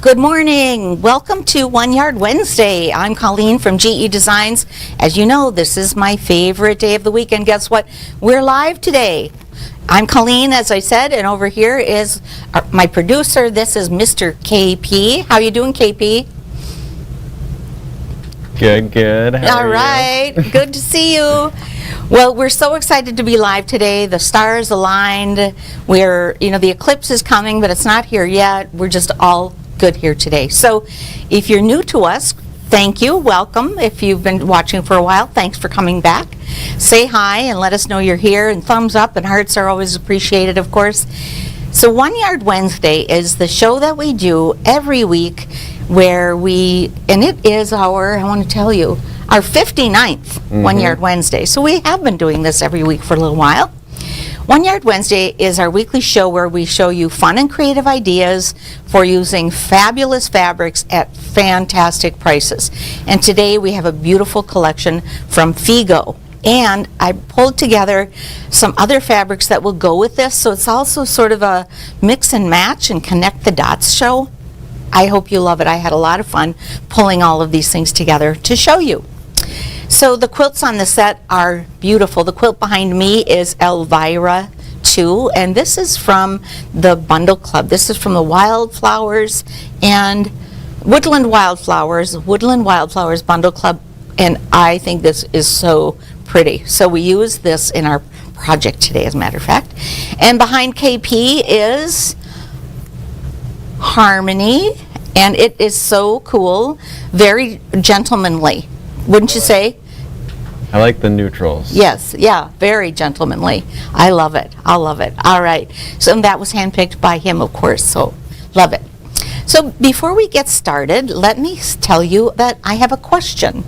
Good morning. Welcome to One Yard Wednesday. I'm Colleen from GEDesigns. As you know, this is my favorite day of the week, and guess what? We're live today. I'm Colleen, as I said, and over here is my producer. This is Mr. KP. How you doing, KP? Good. How All are right. you? Good to see you. Well, we're so excited to be live today. The stars aligned. The eclipse is coming, but it's not here yet. We're just all good here today. So if you're new to us, thank you. Welcome. If you've been watching for a while, thanks for coming back. Say hi and let us know you're here, and thumbs up and hearts are always appreciated, of course. So One Yard Wednesday is the show that we do every week where it is our 59th One Yard Wednesday. So we have been doing this every week for a little while. One Yard Wednesday is our weekly show where we show you fun and creative ideas for using fabulous fabrics at fantastic prices. And today we have a beautiful collection from Figo. And I pulled together some other fabrics that will go with this, so it's also sort of a mix and match and connect the dots show. I hope you love it. I had a lot of fun pulling all of these things together to show you. So the quilts on the set are beautiful. The quilt behind me is Elvira 2, and this is from the Bundle Club. This is from the Wildflowers and Woodland Wildflowers Bundle Club, and I think this is so pretty. So we use this in our project today, as a matter of fact. And behind KP is Harmony, and it is so cool, very gentlemanly, wouldn't you say? I like the neutrals. Yes, yeah, very gentlemanly. I love it. I love it. All right. So that was handpicked by him, of course, so love it. So before we get started, let me tell you that I have a question.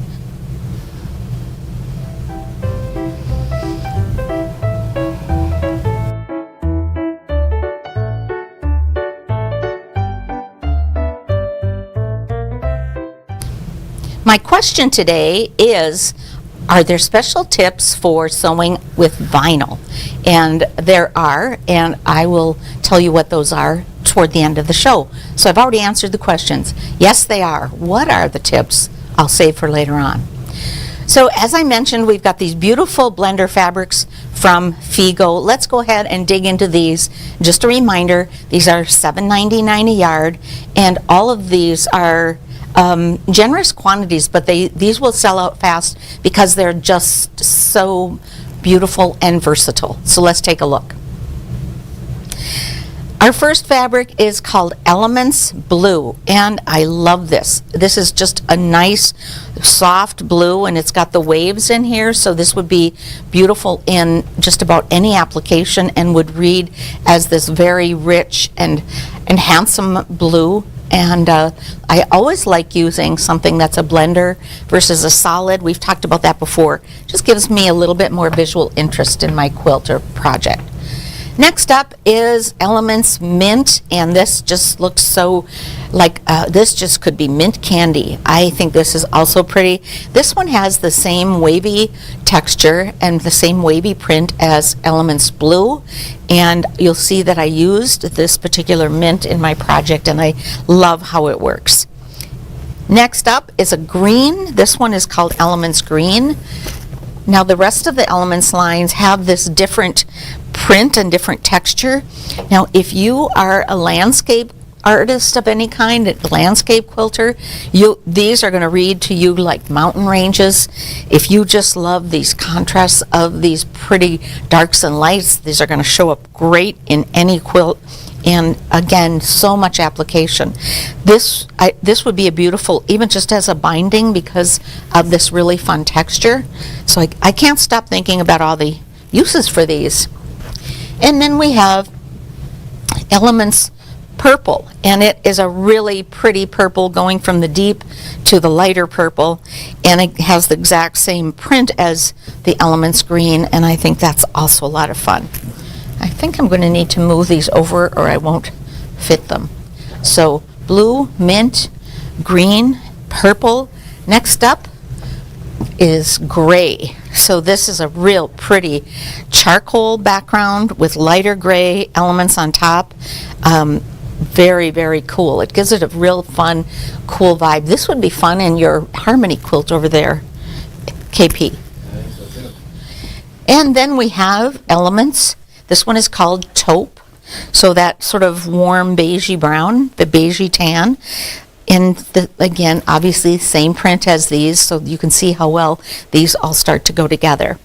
My question today is, are there special tips for sewing with vinyl? And there are, and I will tell you what those are toward the end of the show. So I've already answered the questions. Yes, they are. What are the tips? I'll save for later on. So as I mentioned, we've got these beautiful blender fabrics from Figo. Let's go ahead and dig into these. Just a reminder, these are $7.99 a yard, and all of these are generous quantities, but these will sell out fast because they're just so beautiful and versatile. So let's take a look. Our first fabric is called Elements Blue, and I love this. This is just a nice soft blue, and it's got the waves in here, so this would be beautiful in just about any application and would read as this very rich and handsome blue. And I always like using something that's a blender versus a solid. We've talked about that before. Just gives me a little bit more visual interest in my quilt or project. Next up is Elements Mint, and this just looks so like this just could be mint candy. I think this is also pretty. This one has the same wavy texture and the same wavy print as Elements Blue, and you'll see that I used this particular mint in my project, and I love how it works. Next up is a green. This one is called Elements Green. Now the rest of the Elements lines have this different print and different texture. Now if you are a landscape artist of any kind, a landscape quilter, these are going to read to you like mountain ranges. If you just love these contrasts of these pretty darks and lights, these are going to show up great in any quilt. And again, so much application. This would be a beautiful, even just as a binding, because of this really fun texture. So I can't stop thinking about all the uses for these. And then we have Elements Purple, and it is a really pretty purple going from the deep to the lighter purple, and it has the exact same print as the Elements Green, and I think that's also a lot of fun. I think I'm going to need to move these over or I won't fit them. So blue, mint, green, purple. Next up is gray. So this is a real pretty charcoal background with lighter gray elements on top. very, very cool. It gives it a real fun, cool vibe. This would be fun in your harmony quilt over there, KP. And then we have elements. This one is called Taupe. So that sort of warm beigey brown, the beigey tan. And again, obviously same print as these, so you can see how well these all start to go together.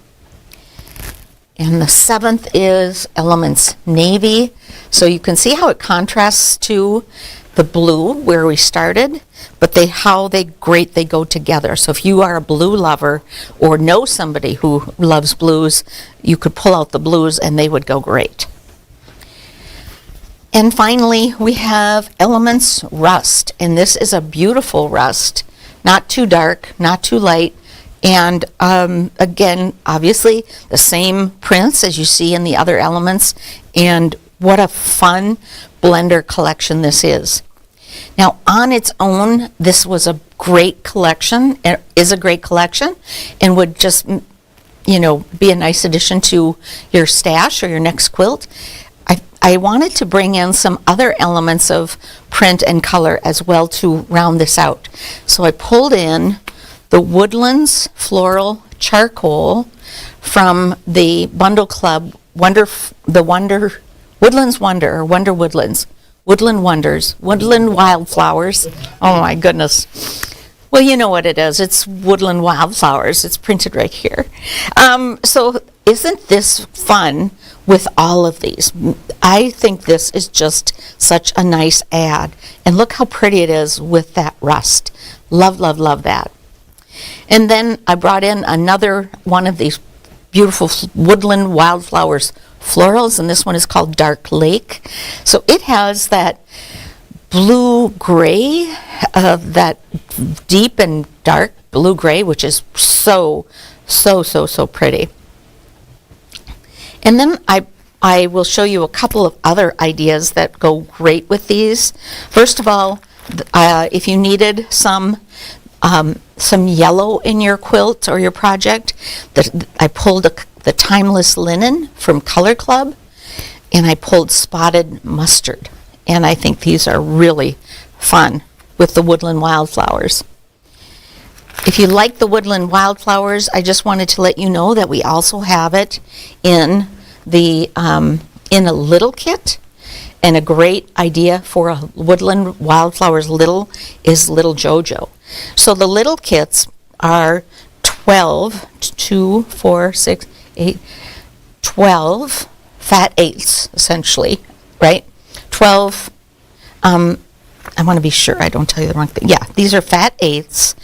And the 7th is Elements Navy. So you can see how it contrasts to the blue where we started, but how great they go together. So if you are a blue lover or know somebody who loves blues, you could pull out the blues and they would go great. And finally, we have Elements Rust, and this is a beautiful rust, not too dark, not too light, and again, obviously, the same prints as you see in the other elements, and what a fun blender collection this is. Now, on its own, this was a great collection, is a great collection, and would just, be a nice addition to your stash or your next quilt. I wanted to bring in some other elements of print and color as well to round this out. So I pulled in the Woodlands Floral Charcoal from the Bundle Club Woodlands Woodland Wildflowers. Oh my goodness. Well, you know what it is. It's Woodland Wildflowers. It's printed right here. So isn't this fun with all of these? I think this is just such a nice ad. And look how pretty it is with that rust. Love, love, love that. And then I brought in another one of these beautiful Woodland Wildflowers florals, and this one is called Dark Lake. So it has that blue-gray, that deep and dark blue-gray, which is so pretty. And then I will show you a couple of other ideas that go great with these. First of all, if you needed some yellow in your quilt or your project, I pulled the Timeless Linen from Color Club, and I pulled Spotted Mustard. And I think these are really fun with the Woodland Wildflowers. If you like the Woodland Wildflowers, I just wanted to let you know that we also have it in in a little kit. And a great idea for a Woodland Wildflowers little is Little JoJo. So the little kits are 12 fat eighths, essentially, right? 12, I want to be sure I don't tell you the wrong thing. Yeah, these are fat eighths,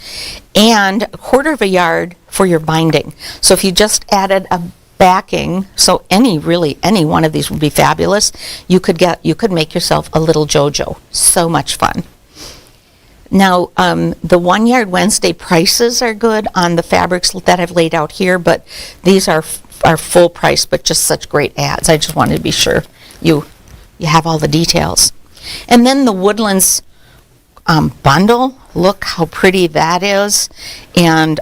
and 1/4 yard for your binding. So if you just added a backing, so any one of these would be fabulous. You could make yourself a little JoJo. So much fun. Now, the 1 Yard Wednesday prices are good on the fabrics that I've laid out here, but these are full price, but just such great ads. I just wanted to be sure you have all the details. And then the Woodlands bundle, look how pretty that is. And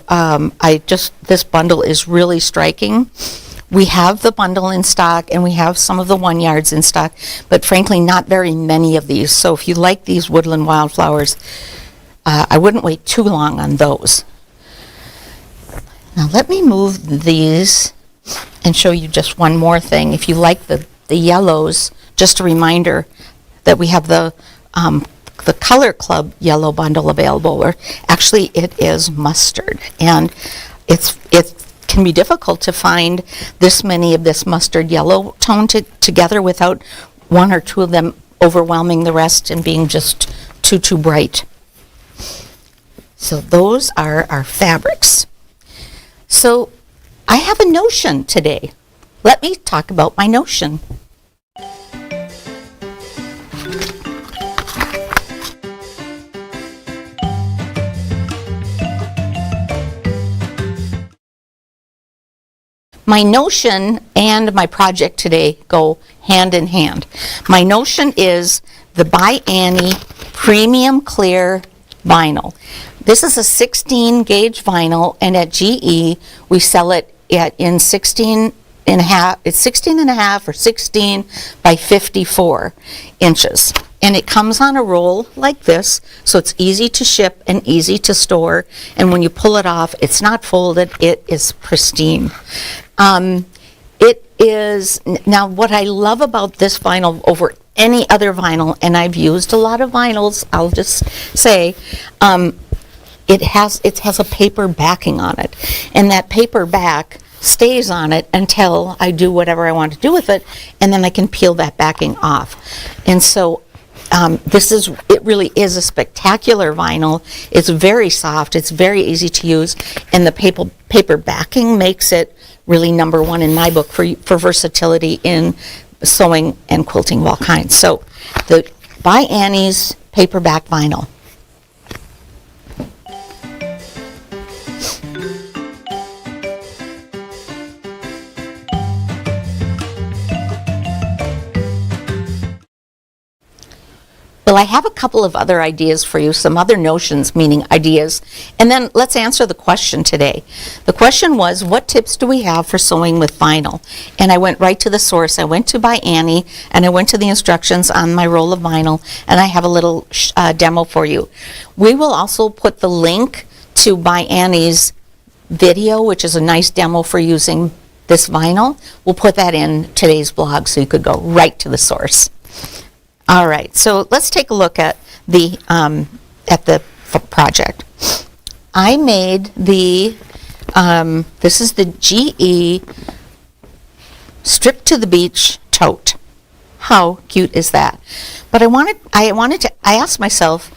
this bundle is really striking. We have the bundle in stock, and we have some of the 1 yards in stock, but frankly, not very many of these. So if you like these Woodland Wildflowers, I wouldn't wait too long on those. Now let me move these and show you just one more thing. If you like the yellows, just a reminder that we have the Color Club yellow bundle available, where actually it is mustard, and it can be difficult to find this many of this mustard yellow tone together without one or two of them overwhelming the rest and being just too bright. So those are our fabrics. So I have a notion today. Let me talk about my notion. My notion and my project today go hand in hand. My notion is the By Annie Premium Clear Vinyl. This is a 16 gauge vinyl, and at GE we sell it in 16 and a half. It's 16 and a half or 16 by 54 inches. And it comes on a roll like this, so it's easy to ship and easy to store. And when you pull it off, it's not folded, it is pristine. It is, now what I love about this vinyl over any other vinyl, and I've used a lot of vinyls, I'll just say, it has a paper backing on it. And that paper back stays on it until I do whatever I want to do with it, and then I can peel that backing off. And so it really is a spectacular vinyl. It's very soft, it's very easy to use, and the paper backing makes it really number one in my book for versatility in sewing and quilting of all kinds. So the By Annie's paperback vinyl. Well, I have a couple of other ideas for you, some other notions, meaning ideas, and then let's answer the question today. The question was, what tips do we have for sewing with vinyl? And I went right to the source. I went to By Annie, and I went to the instructions on my roll of vinyl, and I have a little demo for you. We will also put the link to By Annie's video, which is a nice demo for using this vinyl. We'll put that in today's blog so you could go right to the source. All right, so let's take a look at the project. I made the, this is the GE Strip to the Beach Tote. How cute is that? But I asked myself,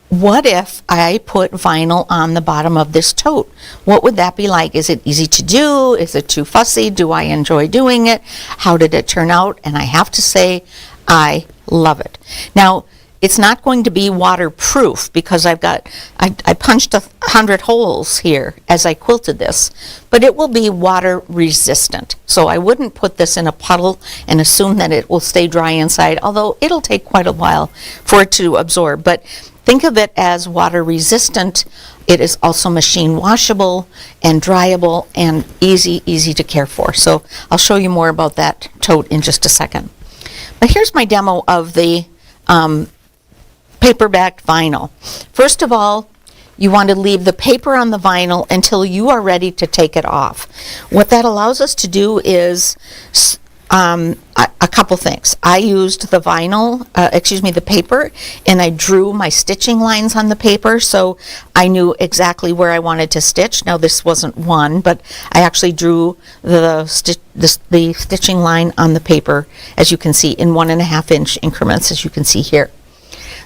what if I put vinyl on the bottom of this tote? What would that be like? Is it easy to do? Is it too fussy? Do I enjoy doing it? How did it turn out? And I have to say, I love it. Now, it's not going to be waterproof because I punched 100 holes here as I quilted this, but it will be water resistant. So I wouldn't put this in a puddle and assume that it will stay dry inside, although it'll take quite a while for it to absorb. But think of it as water resistant. It is also machine washable and dryable and easy to care for. So I'll show you more about that tote in just a second. But here's my demo of the paperback vinyl. First of all, you want to leave the paper on the vinyl until you are ready to take it off. What that allows us to do is a couple things. I used the the paper, and I drew my stitching lines on the paper, so I knew exactly where I wanted to stitch. Now this wasn't one, but I actually drew the stitching line on the paper, as you can see, in 1.5 inch increments, as you can see here.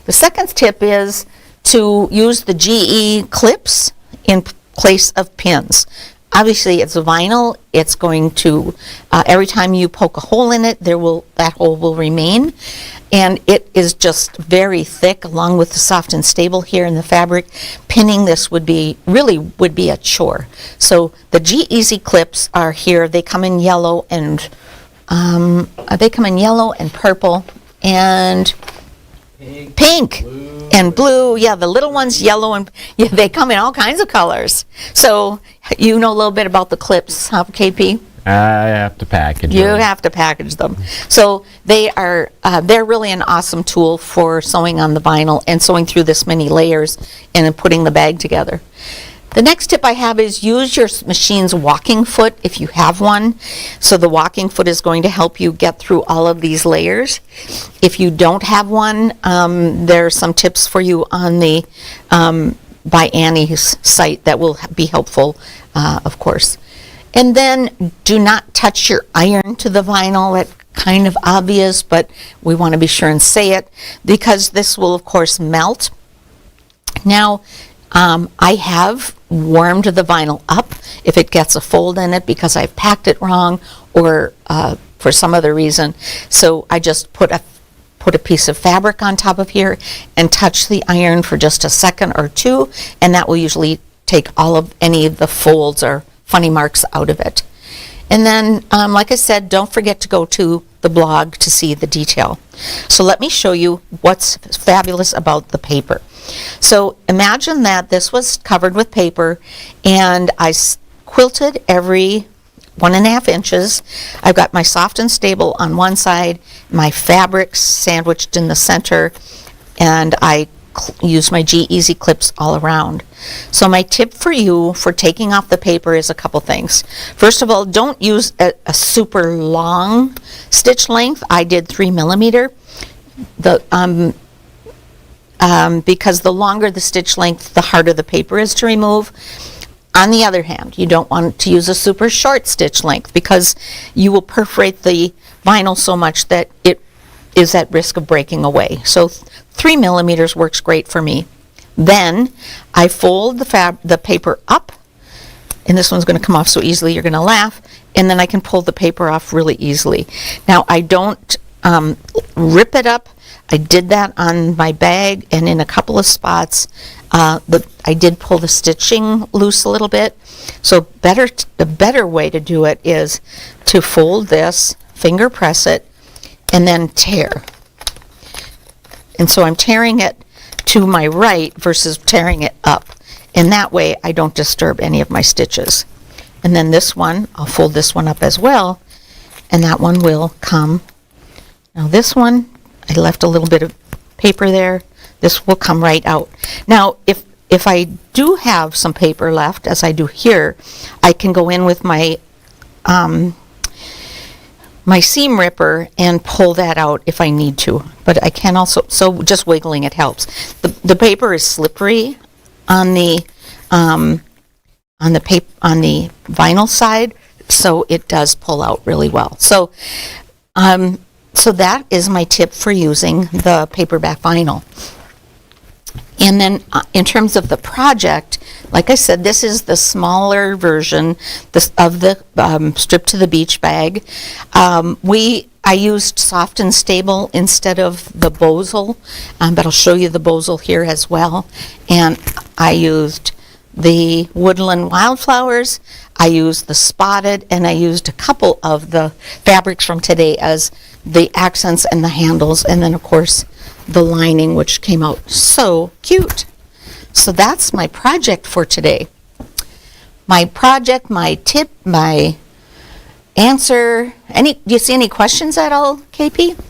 The second tip is to use the GE clips in place of pins. Obviously, it's vinyl. It's going to, every time you poke a hole in it, that hole will remain. And it is just very thick, along with the soft and stable here in the fabric. Pinning this would be a chore. So the GEZ clips are here. They come in yellow and purple and pink and blue. Yeah, the little ones yellow, and yeah, they come in all kinds of colors. So you know a little bit about the clips, huh, KP? I have to package them. You have to package them. So they're really an awesome tool for sewing on the vinyl and sewing through this many layers and then putting the bag together. The next tip I have is use your machine's walking foot if you have one. So the walking foot is going to help you get through all of these layers. If you don't have one, there are some tips for you on the By Annie's site that will be helpful, of course. And then do not touch your iron to the vinyl. That's kind of obvious, but we want to be sure and say it because this will, of course, melt. Now, I have warmed the vinyl up if it gets a fold in it because I've packed it wrong or for some other reason. So I just put a piece of fabric on top of here and touch the iron for just a second or two, and that will usually take any of the folds or funny marks out of it. And then, like I said, don't forget to go to the blog to see the detail. So let me show you what's fabulous about the paper. So imagine that this was covered with paper and I quilted every 1.5 inches. I've got my soft and stable on one side, my fabrics sandwiched in the center, and I use my G-Easy clips all around. So my tip for you for taking off the paper is a couple things. First of all, don't use a super long stitch length. I did 3 millimeter. Because the longer the stitch length, the harder the paper is to remove. On the other hand, you don't want to use a super short stitch length because you will perforate the vinyl so much that it is at risk of breaking away. So 3 millimeters works great for me. Then I fold the paper up, and this one's going to come off so easily you're going to laugh, and then I can pull the paper off really easily. Now I don't rip it up. I did that on my bag, and in a couple of spots I did pull the stitching loose a little bit. So the better way to do it is to fold this, finger press it, and then tear. And so I'm tearing it to my right versus tearing it up. And that way I don't disturb any of my stitches. And then this one, I'll fold this one up as well, and that one will come. Now this one, I left a little bit of paper there. This will come right out. Now, if I do have some paper left, as I do here, I can go in with my my seam ripper and pull that out if I need to. But I can also, so just wiggling it helps. The paper is slippery on the vinyl side, so it does pull out really well. So so that is my tip for using the paperback vinyl. And then in terms of the project, like I said, this is the smaller version of the Strip to the Beach bag. I used Soft and Stable instead of the Bosal, but I'll show you the Bosal here as well. And I used the Woodland Wildflowers, I used the Spotted, and I used a couple of the fabrics from today as the accents and the handles, and then of course the lining, which came out so cute. So that's my project for today. My project, my tip, my answer. Do you see any questions at all, KP?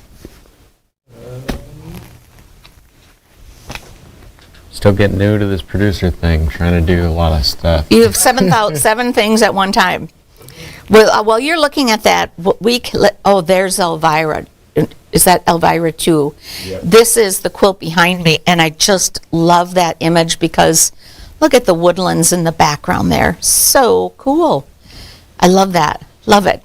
Still getting new to this producer thing, trying to do a lot of stuff. You have 7 things at one time. Well, while you're looking at that, there's Elvira. Is that Elvira too? Yep. This is the quilt behind me, and I just love that image because look at the woodlands in the background there. So cool. I love that. Love it.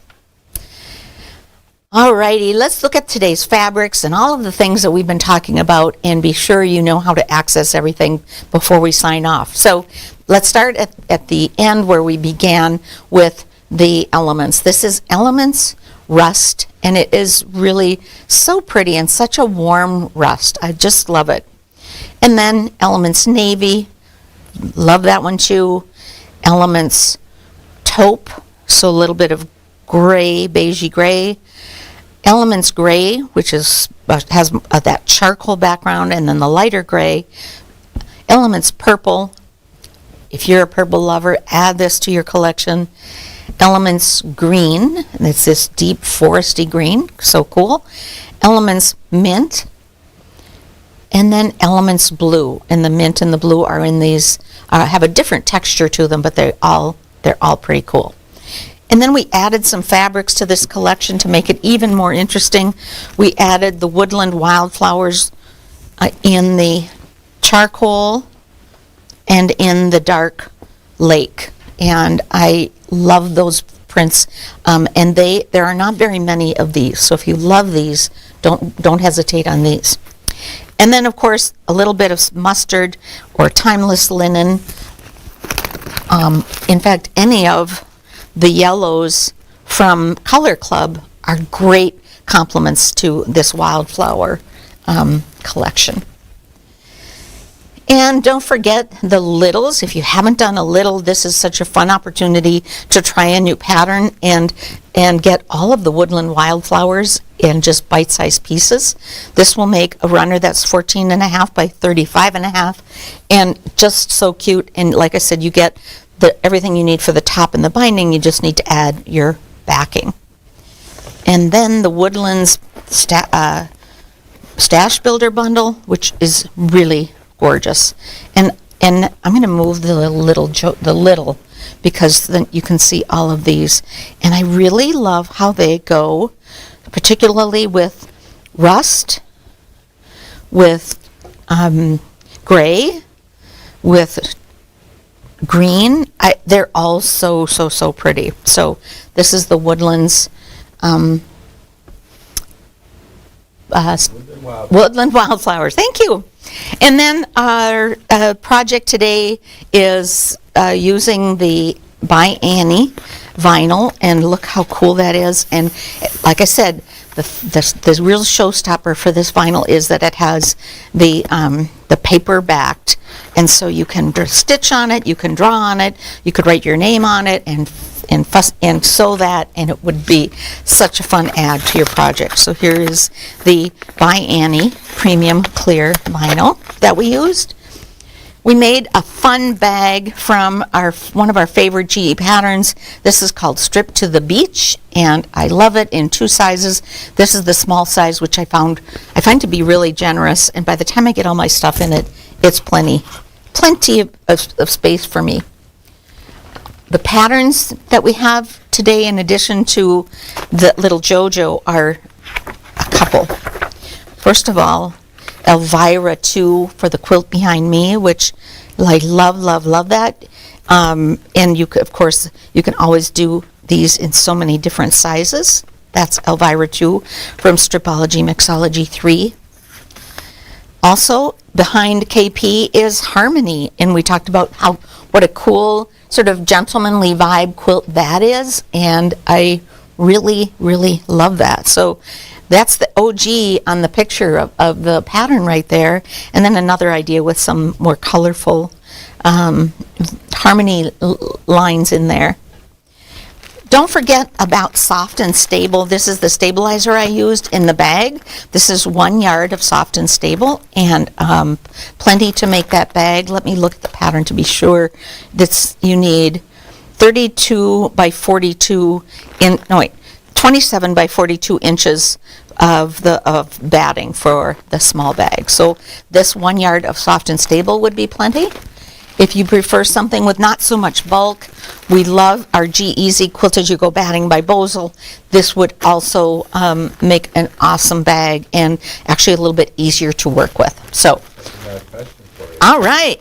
Alrighty, let's look at today's fabrics and all of the things that we've been talking about, and be sure you know how to access everything before we sign off. So let's start at the end where we began with the Elements. This is Elements Rust, and it is really so pretty and such a warm rust. I just love it. And then Elements Navy, love that one too. Elements Taupe, so a little bit of gray, beigey gray. Elements Gray, which is has that charcoal background, and then the lighter gray. Elements Purple, if you're a purple lover, add this to your collection. Elements Green, and it's this deep foresty green, so cool. Elements Mint, and then Elements Blue, and the mint and the blue are in these, have a different texture to them, but they're all pretty cool. And then we added some fabrics to this collection to make it even more interesting. We added the Woodland Wildflowers in the charcoal and in the dark lake. And I love those prints. And there are not very many of these. So if you love these, don't hesitate on these. And then of course a little bit of mustard or timeless linen. In fact, any of the yellows from Color Club are great complements to this wildflower collection. And don't forget the littles. If you haven't done a little, this is such a fun opportunity to try a new pattern and get all of the Woodland Wildflowers in just bite-sized pieces. This will make a runner that's 14.5 by 35.5, and just so cute. And like I said, you get everything you need for the top and the binding. You just need to add your backing. And then the Woodlands Stash Builder Bundle, which is really gorgeous. And I'm going to move the little because then you can see all of these. And I really love how they go, particularly with rust, with gray, with green. They're all so pretty. So this is the Woodlands Woodland Wildflowers. Thank you. And then our project today is using the By Annie vinyl, and look how cool that is. And like I said, the real showstopper for this vinyl is that it has the paper backed, and so you can stitch on it, you can draw on it, you could write your name on it, and sew that, and it would be such a fun add to your project. So here is the By Annie Premium Clear Vinyl that we used. We made a fun bag from one of our favorite GE patterns. This is called Strip to the Beach, and I love it in 2 sizes. This is the small size, which I find to be really generous, and by the time I get all my stuff in it, it's plenty of space for me. The patterns that we have today, in addition to the little JoJo, are a couple. First of all, Elvira 2 for the quilt behind me, which I love that. And of course, you can always do these in so many different sizes. That's Elvira 2 from Stripology Mixology 3. Also, behind KP is Harmony, and we talked about what a cool sort of gentlemanly vibe quilt that is, and I really love that. So that's the OG on the picture of the pattern right there, and then another idea with some more colorful Harmony lines in there. Don't forget about Soft and Stable. This is the stabilizer I used in the bag. This is 1 yard of Soft and Stable, and plenty to make that bag. Let me look at the pattern to be sure. You need 32 by 42 27 by 42 inches of batting for the small bag. So this 1 yard of Soft and Stable would be plenty. If you prefer something with not so much bulk, we love our G-Easy Quilt As You Go Batting by Bozel. This would also make an awesome bag and actually a little bit easier to work with. So, all right.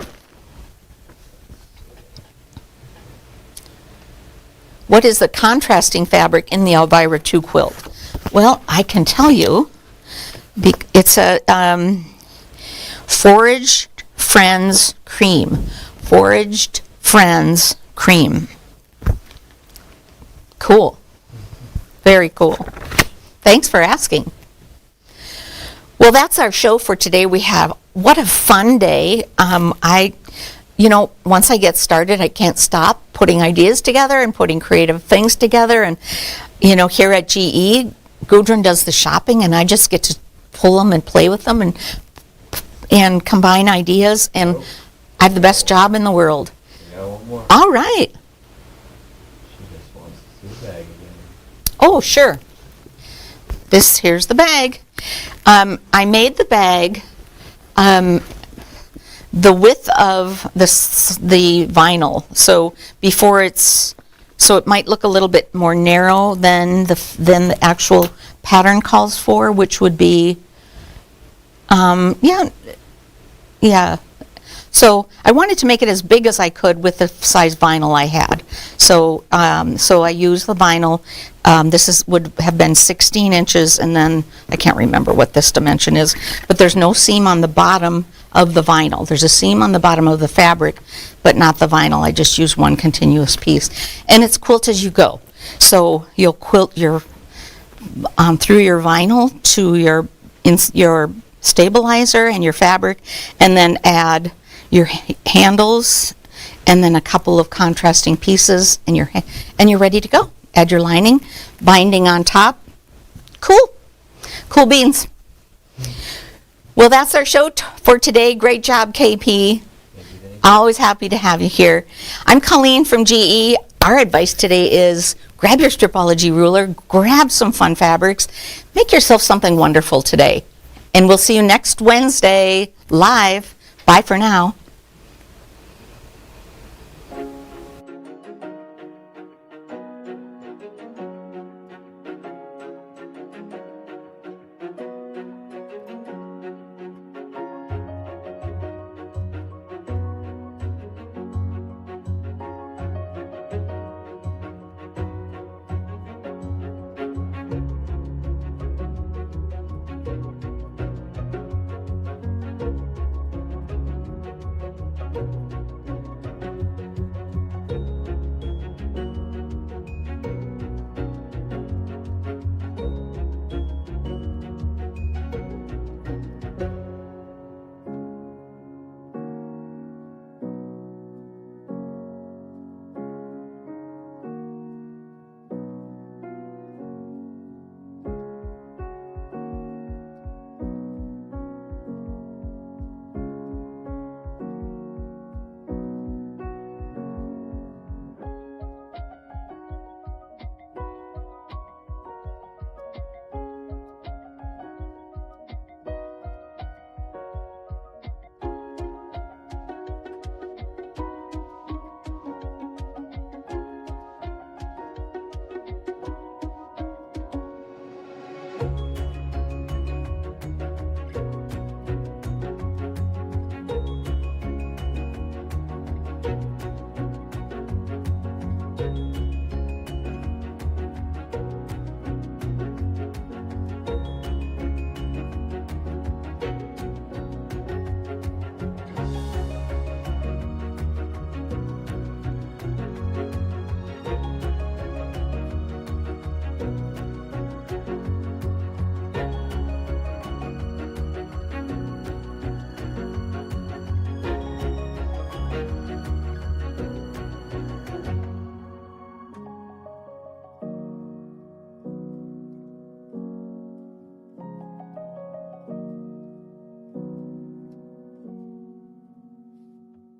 What is the contrasting fabric in the Elvira 2 quilt? Well, I can tell you, it's a Foraged Friends Cream. Foraged Friends Cream. Cool. Very cool. Thanks for asking. Well, that's our show for today. What a fun day. Once I get started, I can't stop putting ideas together and putting creative things together. And, here at GE, Gudrun does the shopping, and I just get to pull them and play with them and combine ideas. And I have the best job in the world. All right. She just wants to see the bag again. Oh, sure. Here's the bag. I made the bag the width of the vinyl. So it might look a little bit more narrow than the actual pattern calls for, which would be yeah. So I wanted to make it as big as I could with the size vinyl I had. So I used the vinyl. This would have been 16 inches, and then I can't remember what this dimension is, but there's no seam on the bottom of the vinyl. There's a seam on the bottom of the fabric, but not the vinyl. I just use one continuous piece. And it's quilt as you go. So you'll quilt through your vinyl to your stabilizer and your fabric, and then add your handles, and then a couple of contrasting pieces, and you're ready to go. Add your lining, binding on top. Cool beans. Well, that's our show for today. Great job, KP. Always happy to have you here. I'm Colleen from GE. Our advice today is grab your Stripology ruler, grab some fun fabrics, make yourself something wonderful today. And we'll see you next Wednesday live. Bye for now.